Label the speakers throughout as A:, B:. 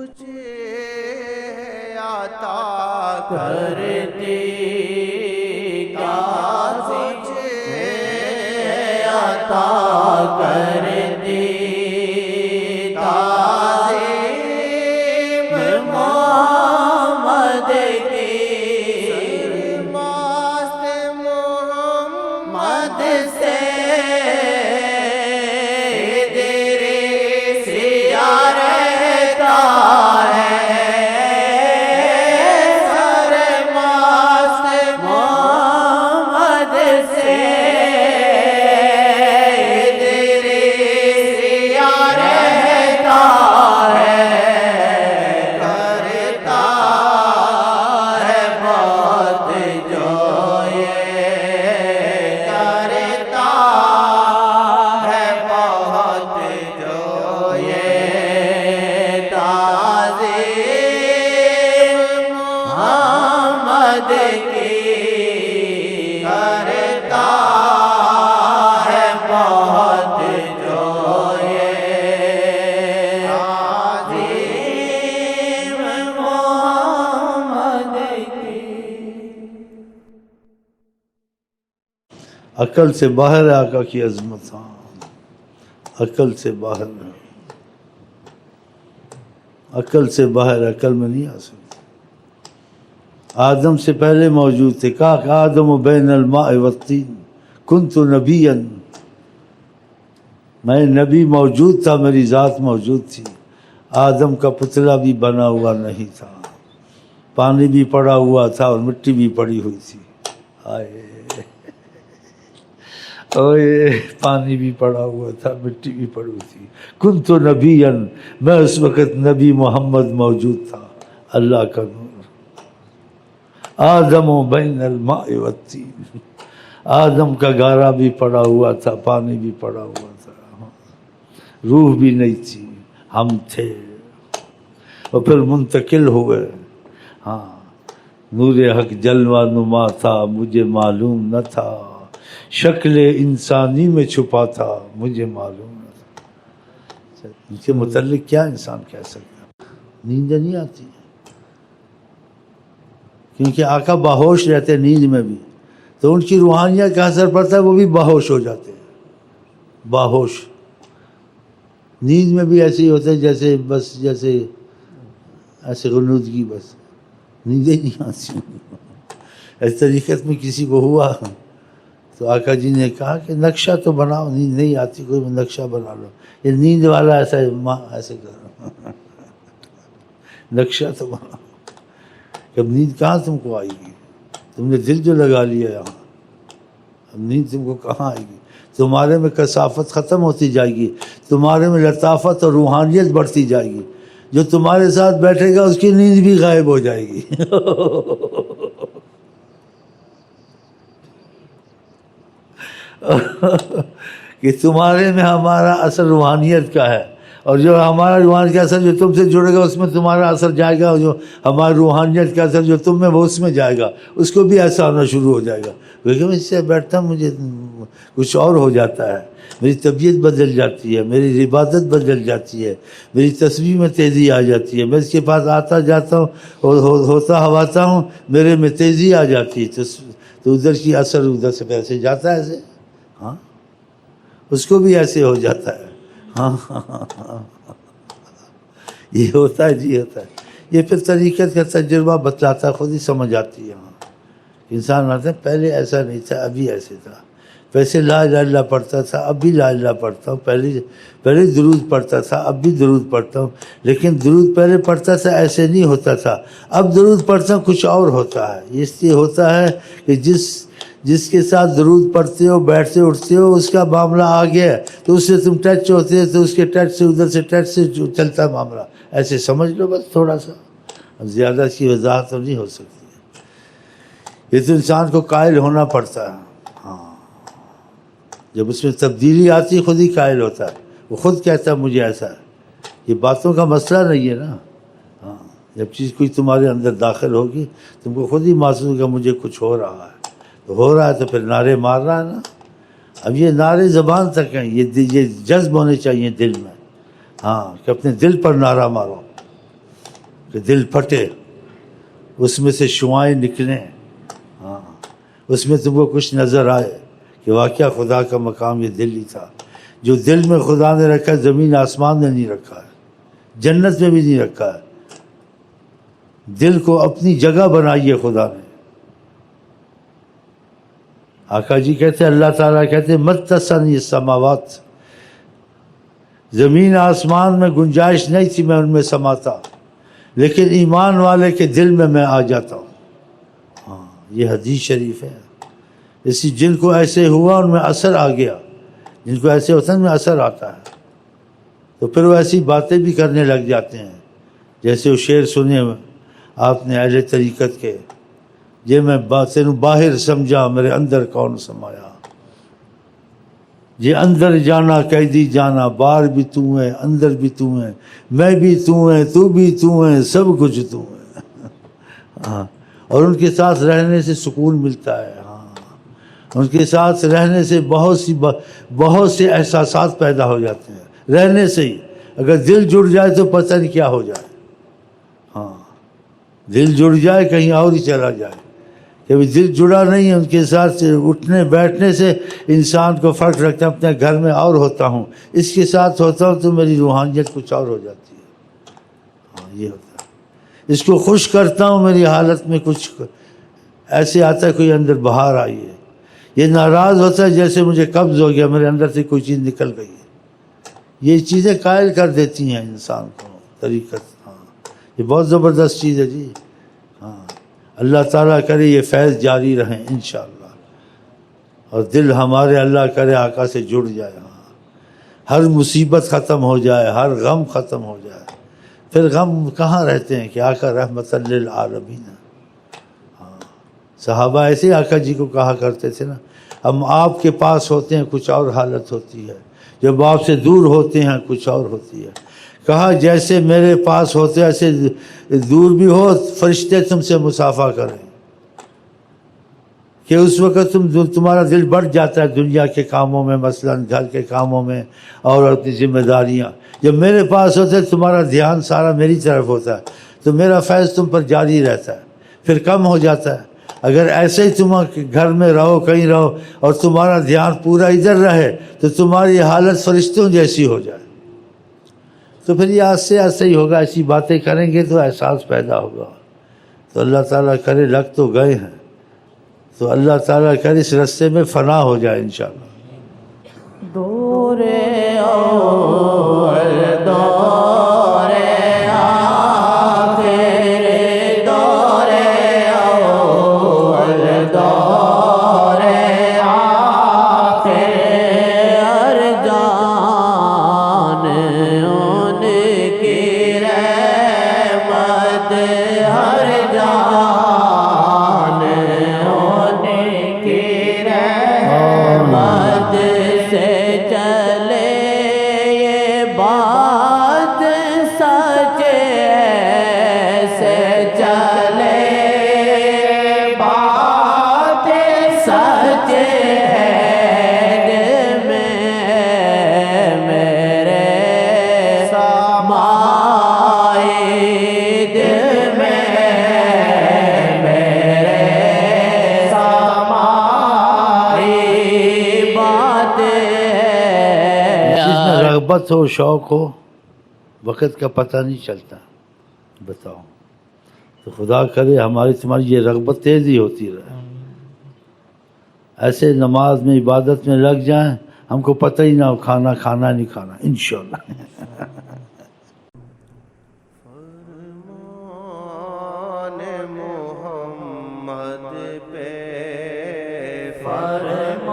A: تجھے عطا کر دے گا، تجھے عطا کر دے تعظیم محمد کی، سرمست محمد سے
B: عقل سے باہر ہے آقا کی عظمت، ہاں عقل سے باہر ہے، عقل سے باہر، عقل میں نہیں آ سکتا۔ آدم سے پہلے موجود تھے، کہا کہ آدم بین الماء والطین کنت نبیا، میں نبی موجود تھا، میری ذات موجود تھی، آدم کا پتلا بھی بنا ہوا نہیں تھا، پانی بھی پڑا ہوا تھا اور مٹی بھی پڑی ہوئی تھی، آئے اوئے پانی بھی پڑا ہوا تھا، مٹی بھی پڑی ہوئی تھی، کنت نبیا، میں اس وقت نبی محمد موجود تھا، اللہ کا نور۔ آدم بین الماء والطین، آدم کا گارا بھی پڑا ہوا تھا، پانی بھی پڑا ہوا تھا، روح بھی نہیں تھی، ہم تھے، اور پھر منتقل ہوئے۔ ہاں نور حق جلوہ نما تھا، مجھے معلوم نہ تھا، شکل انسانی میں چھپا تھا، مجھے معلوم نہ تھا۔ ان کے متعلق کیا انسان کہہ سکتا؟ نیند نہیں آتی، کیونکہ آقا باہوش رہتے نیند میں بھی، تو ان کی روحانیت کا اثر پڑتا ہے، وہ بھی باہوش ہو جاتے ہیں، باہوش۔ نیند میں بھی ایسے ہی ہوتا ہے جیسے بس جیسے ایسے غنودگی، بس نیندیں نہیں آتی۔ اس طریقت میں کسی کو ہوا تو آقا جی نے کہا کہ نقشہ تو بناؤ، نیند نہیں آتی کوئی نقشہ بنا لو، یہ نیند والا ایسا ایسے کرو، نقشہ تو بناؤ۔ اب نیند کہاں تم کو آئے گی؟ تم نے دل جو لگا لیا یہاں، اب نیند تم کو کہاں آئے گی؟ تمہارے میں کثافت ختم ہوتی جائے گی، تمہارے میں لطافت اور روحانیت بڑھتی جائے گی، جو تمہارے ساتھ بیٹھے گا اس کی نیند بھی غائب ہو جائے گی۔ کہ تمہارے میں ہمارا اثر روحانیت کا ہے، اور جو ہمارا روحانیت کا اثر جو تم سے جڑے گا اس میں تمہارا اثر جائے گا، اور جو ہمارا روحانیت کا اثر جو تم میں وہ اس میں جائے گا، اس کو بھی ایسا ہونا شروع ہو جائے گا۔ کیونکہ میں اس سے بیٹھتا ہوں مجھے کچھ اور ہو جاتا ہے، میری طبیعت بدل جاتی ہے، میری عبادت بدل جاتی ہے، میری تسبیح میں تیزی آ جاتی ہے، میں اس کے پاس آتا جاتا ہوں اور ہوتا ہواتا ہوں، میرے میں تیزی آ جاتی ہے، تو ادھر کی اثر ادھر سے پیسے جاتا ہے ایسے، ہاں اس کو بھی ایسے ہو جاتا ہے، ہاں یہ ہوتا ہے جی، ہوتا ہے یہ۔ پھر طریقت کا تجربہ بتلاتا ہے، خود ہی سمجھ آتی ہے۔ ہاں انسان آتا ہے پہلے ایسا نہیں تھا، ابھی ایسے تھا، ویسے لا الہ الا اللہ پڑھتا تھا، اب بھی لا الہ پڑھتا ہوں، پہلے درود پڑھتا تھا، اب بھی درود پڑھتا ہوں، لیکن درود پہلے پڑھتا تھا ایسے نہیں ہوتا تھا، اب درود پڑھتا ہوں کچھ اور ہوتا ہے۔ اس لیے ہوتا ہے کہ جس کے ساتھ درود پڑھتے ہو، بیٹھتے اٹھتے ہو، اس کا معاملہ آ گیا تو اس سے تم ٹچ ہوتے ہو، تو اس کے ٹچ سے ادھر سے ٹچ سے چلتا ہے معاملہ، ایسے سمجھ لو بس تھوڑا سا، اب زیادہ کی وضاحت تو نہیں ہو سکتی، یہ تو انسان کو قائل ہونا پڑتا ہے۔ ہاں جب اس میں تبدیلی آتی خود ہی قائل ہوتا ہے، وہ خود کہتا ہے مجھے ایسا ہے، یہ باتوں کا مسئلہ نہیں ہے نا۔ ہاں جب چیز کوئی تمہارے اندر داخل ہوگی تم کو خود ہی محسوس ہوگا مجھے کچھ ہو رہا ہے، تو ہو رہا ہے تو پھر نعرے مار رہا ہے نا۔ اب یہ نعرے زبان تک ہیں، یہ جذب ہونے چاہیے دل میں، ہاں کہ اپنے دل پر نعرہ مارو، کہ دل پھٹے، اس میں سے شعائیں نکلیں، ہاں اس میں تم کو کچھ نظر آئے کہ واقعہ خدا کا مقام یہ دل ہی تھا۔ جو دل میں خدا نے رکھا زمین آسمان نے نہیں رکھا ہے، جنت میں بھی نہیں رکھا ہے۔ دل کو اپنی جگہ بنائی ہے خدا نے۔ آقا جی کہتے ہیں، اللہ تعالیٰ کہتے ہیں متصنی السماوات، زمین آسمان میں گنجائش نہیں تھی میں ان میں سماتا، لیکن ایمان والے کے دل میں میں آ جاتا ہوں۔ ہاں یہ حدیث شریف ہے۔ اسی جن کو ایسے ہوا ان میں اثر آ گیا، جن کو ایسے ہوتا ہے ان میں اثر آتا ہے، تو پھر وہ ایسی باتیں بھی کرنے لگ جاتے ہیں، جیسے وہ شعر سنے آپ نے اہل طریقت کے، یہ میں تینوں باہر سمجھا میرے اندر کون سمایا، یہ اندر جانا قیدی جانا، باہر بھی تو ہے اندر بھی تو ہے، میں بھی تو ہے تو بھی تو ہے، سب کچھ تو ہے۔ ہاں اور ان کے ساتھ رہنے سے سکون ملتا ہے۔ ہاں ان کے ساتھ رہنے سے بہت سے احساسات پیدا ہو جاتے ہیں، رہنے سے ہی۔ اگر دل جڑ جائے تو پتہ نہیں کیا ہو جائے۔ ہاں دل جڑ جائے کہیں اور ہی چلا جائے، کبھی دل جڑا نہیں ہے ان کے ساتھ، اٹھنے بیٹھنے سے انسان کو فرق رکھتا ہے۔ اپنے گھر میں اور ہوتا ہوں، اس کے ساتھ ہوتا ہوں تو میری روحانیت کچھ اور ہو جاتی ہے۔ ہاں یہ ہوتا ہے۔ اس کو خوش کرتا ہوں، میری حالت میں کچھ ایسے آتا ہے، کوئی اندر بہار آئی ہے۔ یہ ناراض ہوتا ہے جیسے مجھے قبض ہو گیا، میرے اندر سے کوئی چیز نکل گئی ہے۔ یہ چیزیں قائل کر دیتی ہیں انسان کو طریقت۔ ہاں یہ بہت زبردست چیز ہے جی۔ ہاں اللہ تعالیٰ کرے یہ فیض جاری رہیں انشاءاللہ، اور دل ہمارے اللہ کرے آقا سے جڑ جائے۔ ہاں ہر مصیبت ختم ہو جائے، ہر غم ختم ہو جائے، پھر غم کہاں رہتے ہیں کہ آقا رحمت للعالمین۔ ہاں صحابہ ایسے آقا جی کو کہا کرتے تھے نا، ہم آپ کے پاس ہوتے ہیں کچھ اور حالت ہوتی ہے، جب آپ سے دور ہوتے ہیں کچھ اور ہوتی ہے۔ کہا جیسے میرے پاس ہوتے ایسے دور بھی ہو، فرشتے تم سے مصافحہ کریں، کہ اس وقت تمہارا دل بڑھ جاتا ہے دنیا کے کاموں میں، مثلا گھر کے کاموں میں اور اپنی ذمہ داریاں۔ جب میرے پاس ہوتے تمہارا دھیان سارا میری طرف ہوتا ہے، تو میرا فیض تم پر جاری رہتا ہے، پھر کم ہو جاتا ہے۔ اگر ایسے ہی تم گھر میں رہو، کہیں رہو، اور تمہارا دھیان پورا ادھر رہے، تو تمہاری حالت فرشتوں جیسی ہو جائے، تو پھر یہ آہستہ آہستہ ہی ہوگا۔ ایسی باتیں کریں گے تو احساس پیدا ہوگا۔ تو اللہ تعالیٰ کرے، لگ تو گئے ہیں، تو اللہ تعالیٰ کرے اس رستے میں فنا ہو جائے انشاءاللہ۔
A: دور اول دور آخر، دور اول دور آخر، ہر جان ان کی رحمت، ہر جان ان کی رحمت سے چلے، یہ بات سچ سے چلے، بات سچ ہے، دل میں میرے سمائی، دل میں میرے سمائی بات ہے۔
B: جس میں رغبت ہو، شوق ہو، وقت کا پتہ نہیں چلتا۔ بتاؤ، تو خدا کرے ہماری تمہاری یہ رغبت تیزی ہوتی رہے، ایسے نماز میں عبادت میں لگ جائیں ہم کو پتہ ہی نہ ہو کھانا کھانا نہیں کھانا انشاءاللہ۔
A: فرمان محمد پہ، فرمان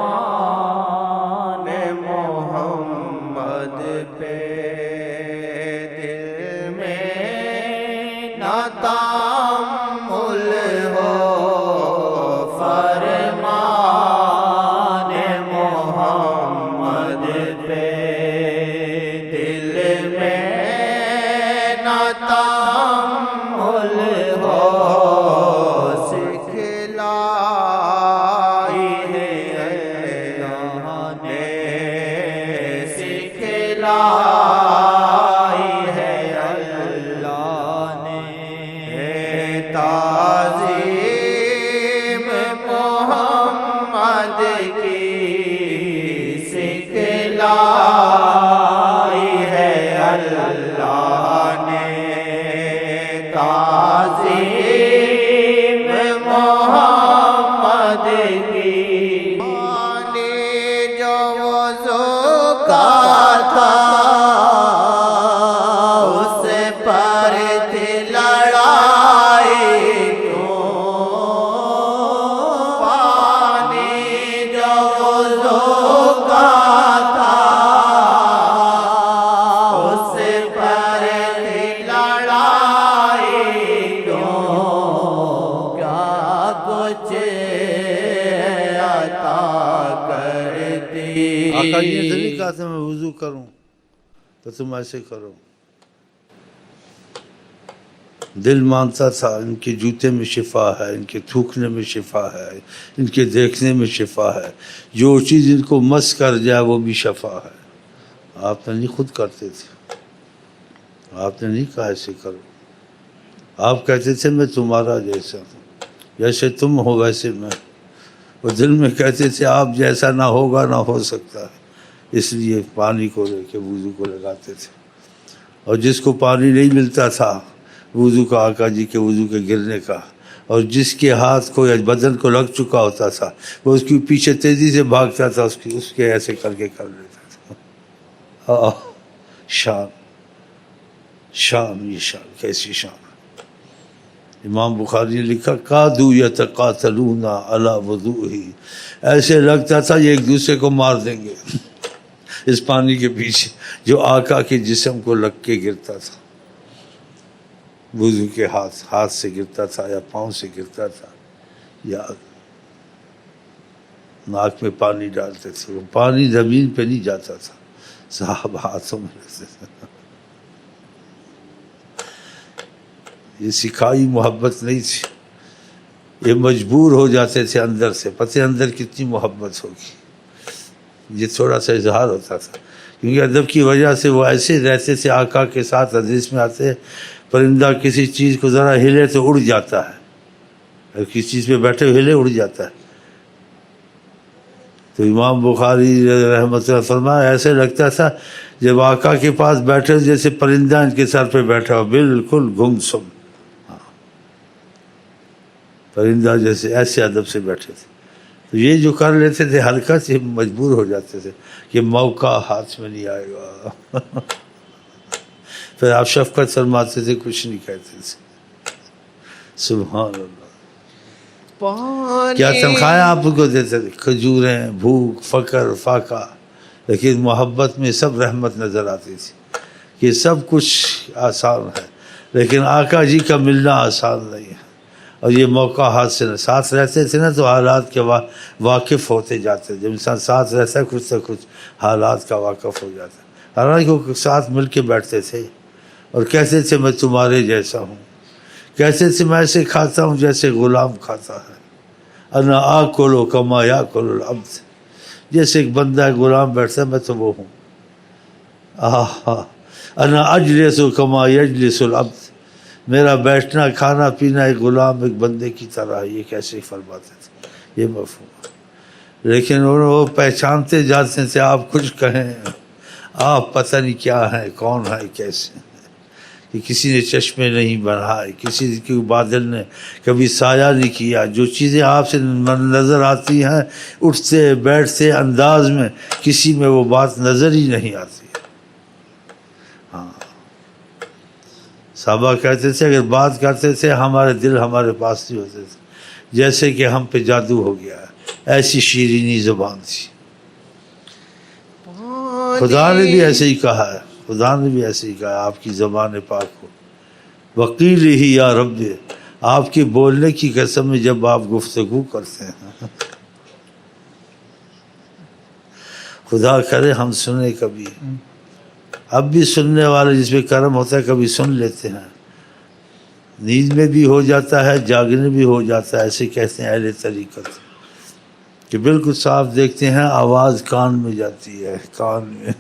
A: محمد پہ، دل میں نہ تامل ہو، فرمان محمد پہ، دل میں نہ تامل ہو، سکھلائی ہے اللہ نے، سکھلائی ہے اللہ نے، پر تھی لڑائی کیوں پانی جو وضو کا تھا اس پر تھی لڑائی کیوں کیا کچھ عطا کرتی
B: آقا یہ تو نہیں کہا تھا میں وضو کروں تو تم ایسے کرو. دل مانتا تھا ان کے جوتے میں شفا ہے، ان کے تھوکنے میں شفا ہے، ان کے دیکھنے میں شفا ہے، جو چیز ان کو مس کر جائے وہ بھی شفا ہے. آپ نے نہیں خود کرتے تھے، آپ نے نہیں کہا ایسے کرو. آپ کہتے تھے میں تمہارا جیسا ہوں، جیسے تم ہو ویسے میں. وہ دل میں کہتے تھے آپ جیسا نہ ہوگا نہ ہو سکتا ہے، اس لیے پانی کو لے کے وضو کو لگاتے تھے. اور جس کو پانی نہیں ملتا تھا وضو کا، آقا جی کے وضو کے گرنے کا، اور جس کے ہاتھ کو یا بدن کو لگ چکا ہوتا تھا وہ اس کی پیچھے تیزی سے بھاگتا تھا، اس کے ایسے کر کے کر لیتا تھا. شان شان، یہ شان کیسی شان. امام بخاری نے لکھا کادو یتقاتلون علی وضوئہ، ایسے لگتا تھا یہ ایک دوسرے کو مار دیں گے اس پانی کے پیچھے جو آقا کے جسم کو لگ کے گرتا تھا. وضو کے ہاتھ سے گرتا تھا یا پاؤں سے گرتا تھا یا ناک میں پانی ڈالتے تھے، وہ پانی زمین پہ نہیں جاتا تھا، صاحب ہاتھوں میں رہتے تھے. یہ سکھائی محبت نہیں تھی، یہ مجبور ہو جاتے تھے اندر سے. پتہ اندر کتنی محبت ہوگی. یہ تھوڑا سا اظہار ہوتا تھا کیونکہ ادب کی وجہ سے وہ ایسے رہتے تھے آقا کے ساتھ. حدیث میں آتے پرندہ کسی چیز کو ذرا ہلے تو اڑ جاتا ہے، اگر کسی چیز پہ بیٹھے ہلے اڑ جاتا ہے. تو امام بخاری رحمۃ اللہ فرمایا ایسے لگتا تھا جب آقا کے پاس بیٹھے جیسے پرندہ ان کے سر پہ بیٹھا ہو، بالکل گمسم پرندہ جیسے، ایسے ادب سے بیٹھے تھے. تو یہ جو کر لیتے تھے ہلکا سے مجبور ہو جاتے تھے کہ موقع ہاتھ میں نہیں آئے گا. پھر آپ شفقت فرماتے تھے، کچھ نہیں کہتے تھے. سبحان اللہ. کیا تنخواہیں آپ کو دیتے تھے؟ کھجوریں، بھوک، فقر، فاقہ. لیکن محبت میں سب رحمت نظر آتی تھی کہ سب کچھ آسان ہے، لیکن آقا جی کا ملنا آسان نہیں ہے. اور یہ موقع ہاتھ سے ساتھ رہتے تھے نا تو حالات کے واقف ہوتے جاتے. جب انسان ساتھ رہتا ہے کچھ نہ کچھ حالات کا واقف ہو جاتا ہے. حالانکہ وہ ساتھ مل کے بیٹھتے تھے اور کہتے تھے میں تمہارے جیسا ہوں، کہتے تھے میں ایسے کھاتا ہوں جیسے غلام کھاتا ہے. انا آکل کما یاکل العبد، جیسے ایک بندہ غلام بیٹھتا ہے میں تو وہ ہوں. انا اجلس کما یجلس العبد، میرا بیٹھنا کھانا پینا ایک غلام ایک بندے کی طرح ہے. یہ کیسے فرماتے تھے، یہ مفہوم. لیکن وہ پہچانتے جاتے تھے آپ کچھ کہیں آپ پتہ نہیں کیا ہیں، کون ہے، کیسے ہیں. کہ کسی نے چشمے نہیں بنائے، کسی کے بادل نے کبھی سایہ نہیں کیا. جو چیزیں آپ سے نظر آتی ہیں اٹھتے بیٹھتے انداز میں، کسی میں وہ بات نظر ہی نہیں آتی. ہاں، صحابہ کہتے تھے اگر بات کرتے تھے ہمارے دل ہمارے پاس نہیں ہوتے تھے، جیسے کہ ہم پہ جادو ہو گیا ہے. ایسی شیرینی زبان تھی. خدا نے بھی ایسے ہی کہا ہے، خدا نے بھی ایسے ہی کہا ہے آپ کی زبان پاک کو. وکیل ہی یا رب، آپ کے بولنے کی قسم میں جب آپ گفتگو کرتے ہیں. خدا کرے ہم سنیں کبھی. اب بھی سننے والے جس پہ کرم ہوتا ہے کبھی سن لیتے ہیں. نیند میں بھی ہو جاتا ہے، جاگنے بھی ہو جاتا ہے. ایسے کہتے ہیں اہل طریقت کہ بالکل صاف دیکھتے ہیں، آواز کان میں جاتی ہے، کان میں.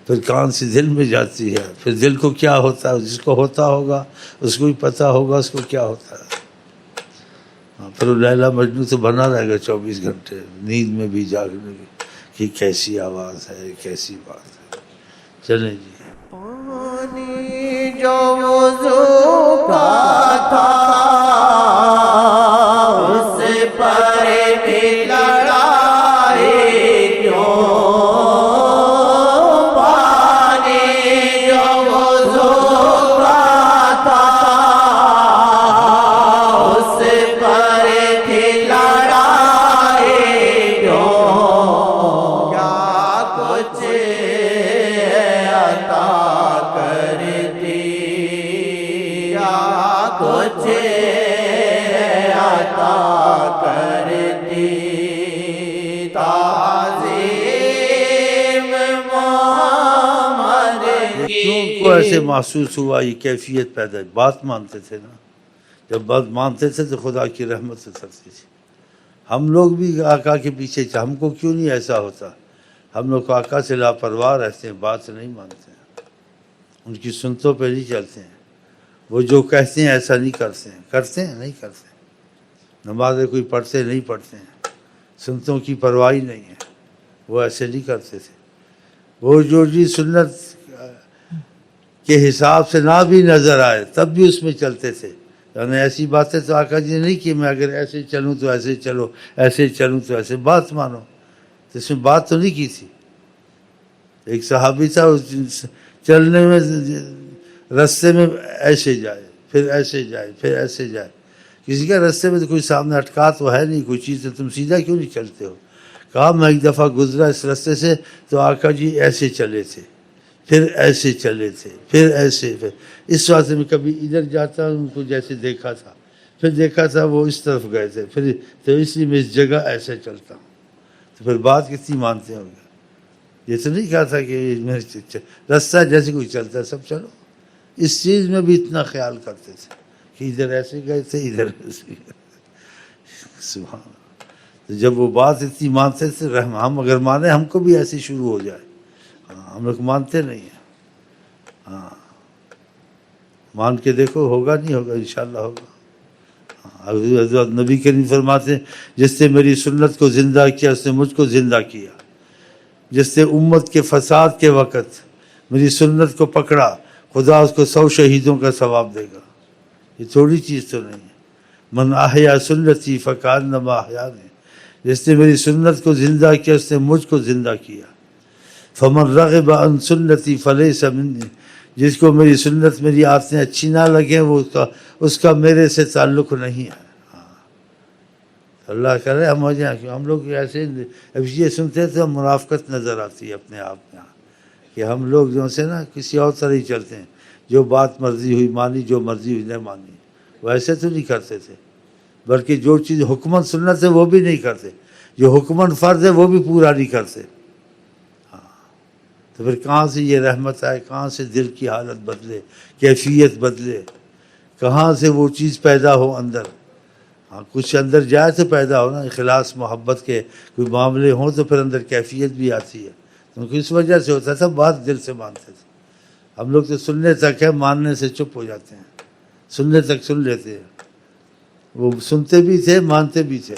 B: پھر کان سے دل میں جاتی ہے. پھر دل کو کیا ہوتا ہے، جس کو ہوتا ہوگا اس کو بھی پتہ ہوگا اس کو کیا ہوتا ہے. پھر لیلا مجنون تو بنا رہے گا 24 گھنٹے، نیند میں بھی جاگنے میں بھی، کہ کیسی آواز ہے، کیسی بات ہے. چلیں جی.
A: پانی جو وضو کا تھا اس پر بھی لڑائی کیوں پانی عطا کر دیا کچھ عطا کر دی تعظیم محمد کی
B: کیوں کو ایسے محسوس ہوا یہ کیفیت پیدا ہے؟ بات مانتے تھے نا، جب بات مانتے تھے تو خدا کی رحمت اترتی تھی۔ ہم لوگ بھی آقا کے پیچھے تھے، ہم کو کیوں نہیں ایسا ہوتا؟ ہم لوگ آقا سے لاپرواہ رہتے ہیں، بات نہیں مانتے ہیں، ان کی سنتوں پہ نہیں چلتے ہیں، وہ جو کہتے ہیں ایسا نہیں کرتے ہیں، کرتے ہیں نہیں کرتے ہیں، نمازیں کوئی پڑھتے نہیں پڑھتے ہیں، سنتوں کی پرواہ نہیں ہے، وہ ایسے نہیں کرتے تھے۔ وہ جو جی سنت کے حساب سے نہ بھی نظر آئے تب بھی اس میں چلتے تھے، یعنی ایسی باتیں تو آقا جی نے نہیں کی میں اگر ایسے چلوں تو ایسے چلو، ایسے چلوں تو ایسے، بات مانو، تو اس میں بات تو نہیں کی تھی۔ ایک صحابی تھا، چلنے میں رستے میں ایسے جائے پھر ایسے جائے پھر ایسے جائے، کسی کا رستے میں تو کوئی سامنے اٹکا تو ہے نہیں کوئی چیز، تو تم سیدھا کیوں نہیں چلتے ہو؟ کہا میں ایک دفعہ گزرا اس رستے سے تو آقا جی ایسے چلے تھے، پھر ایسے چلے تھے، پھر ایسے، پھر اس واسطے میں کبھی ادھر جاتا ان کو جیسے دیکھا تھا، پھر دیکھا تھا وہ اس طرف گئے تھے، پھر تو اس لیے میں اس جگہ ایسے چلتا ہوں۔ تو پھر بات کتنی مانتے ہوں گے؟ یہ تو نہیں کہا تھا کہ رستہ جیسے کوئی چلتا ہے سب چلو، اس چیز میں بھی اتنا خیال کرتے تھے کہ ادھر ایسے گئے تھے ادھر ایسے گئے۔ سبحان اللہ۔ تو جب وہ بات اتنی مانتے تھے، ہم اگر مانیں ہم کو بھی ایسی شروع ہو جائے، ہم لوگ مانتے نہیں ہیں، ہاں مان کے دیکھو، ہوگا نہیں ہوگا، انشاءاللہ ہوگا۔ حضرت نبی کریم فرماتے ہیں جس نے میری سنت کو زندہ کیا اس نے مجھ کو زندہ کیا، جس نے امت کے فساد کے وقت میری سنت کو پکڑا خدا اس کو 100 شہیدوں کا ثواب دے گا۔ یہ تھوڑی چیز تو نہیں ہے۔ من احیا سنتی فکانما احیانی، جس نے میری سنت کو زندہ کیا اس نے مجھ کو زندہ کیا۔ فمن رغب عن سنتی فلیس منی، جس کو میری سنت میری عادتیں اچھی نہ لگیں وہ اس کا میرے سے تعلق نہیں ہے۔ اللہ کرے ہم ہو جائیں، ہم لوگ ایسے اب یہ سنتے ہیں تو منافقت نظر آتی ہے اپنے آپ میں کہ ہم لوگ جو سے نا کسی اور طرح ہی چلتے ہیں، جو بات مرضی ہوئی مانی، جو مرضی ہوئی نہیں مانی، وہ ایسے تو نہیں کرتے تھے، بلکہ جو چیز حکمت سنت ہے وہ بھی نہیں کرتے، جو حکمت فرض ہے وہ بھی پورا نہیں کرتے۔ تو پھر کہاں سے یہ رحمت آئے، کہاں سے دل کی حالت بدلے، کیفیت بدلے، کہاں سے وہ چیز پیدا ہو اندر؟ ہاں کچھ اندر جائے تو پیدا ہو نا، اخلاص محبت کے کوئی معاملے ہوں تو پھر اندر کیفیت بھی آتی ہے۔ کیونکہ اس وجہ سے ہوتا تھا بات دل سے مانتے تھے، ہم لوگ تو سننے تک ہے، ماننے سے چپ ہو جاتے ہیں، سننے تک سن لیتے ہیں، وہ سنتے بھی تھے مانتے بھی تھے۔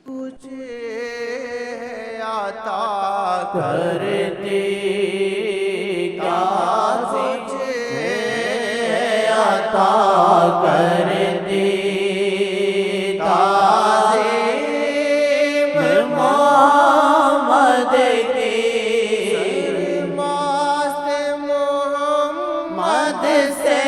A: تجھے عطا کر دی تجھے عطا کر دی تعظیم محمد کی، مست محمد سے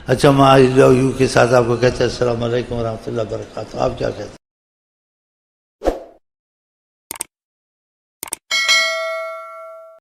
B: اچھا میں آئی لو یو کے ساتھ آپ کو کہتے ہیں السلام علیکم ورحمۃ اللہ وبرکاتہ، آپ کیا کہتے ہیں؟